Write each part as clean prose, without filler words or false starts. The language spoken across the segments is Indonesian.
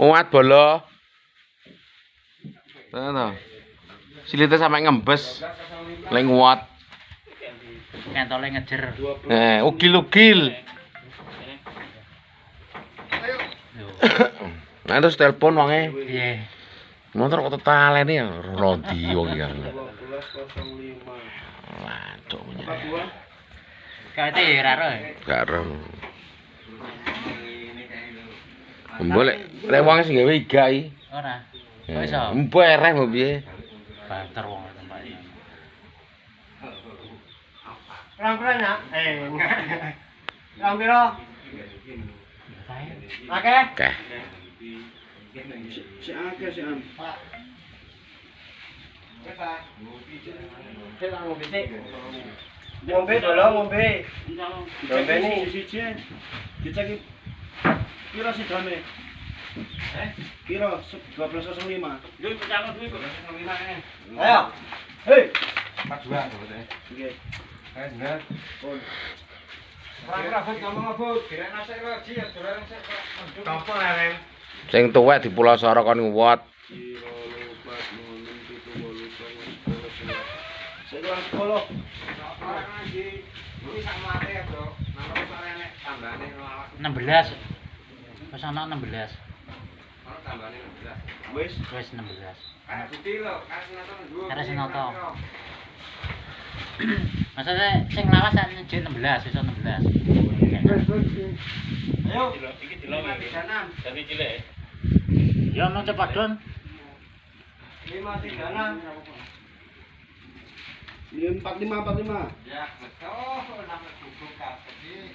Muat bolo. Nah, silite sampe ngembes. Lek nguat. Kentole ngejer. Ugil-ugil. Nah, terus telepon wonge. Piye? Motor kok tetaleni ya rondi wong iki kan. Waduh punya. Kawete ya ora ro. Gak ero. Boleh, lek wong sing gawe iga iki. Ora. Kok iso? Mpereh mbok piye? Banter wong tempatnya. Rang-rang ya? Rang piro? Akeh? Akeh. Si akeh si am. Ngombe dolo ngombe. Ngombe ni siji. Dicek piro sidone? Piro? 12.05. Yo calon duit 12.05 Ayo. Hei. 42 sebetulnya. Nggih. Bener. Pun. Rambut ngomong apa? Kira nasi lagi ya, dorong sik kok. Apa lareng? Sing tuwek di Pulau Soro kon nguwat. Sekolah sekolah. Orang lagi, ini sama mati ya bro. Nama soalnya tambahane 16. Wis ana 16. Ono tambahane 16. Wis. Wis 16. Kayak putih lho, kayak sinoto ndhuwur. Kayak sinoto. Maksudnya sing lawas sak nyejik 16, wis 16. Ayo. Iki dilong iki. Dadi cilik. Ya mau cepat don. 536. 4545. Ya, betul. Nama gugur kabeh iki.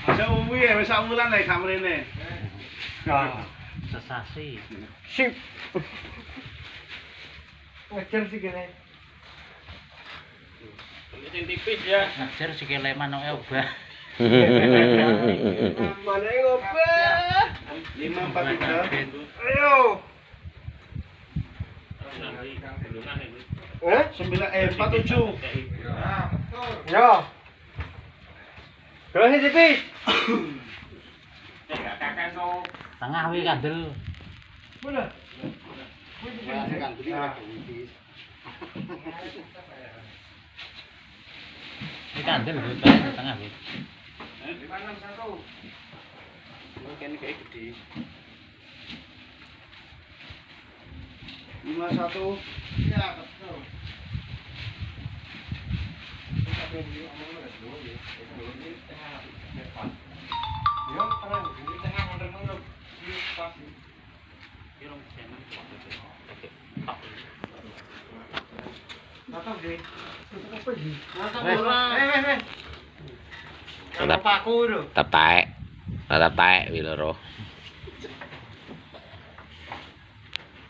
Masa umum ya, masa umulan lek kamrene. Sesasi. Sip. Ngejar sih kene. Sing tipis ya. Ngejer sikile manoke obah. Mana ngobah? 543. Ayo. 47. Ya, betul. Yo. Kalau ini tipis. Enggak kakek no. Tengah wi kandel. Mana? Iki kandel lho tengah wi. 561. Mungkin kayak gede. 51. Ya, betul. Yo, tenang, di tengah mundur-mundur. Ini pas. Matang deh. Apa sih? Tetap Paku itu. tetek. Tetek wi loro.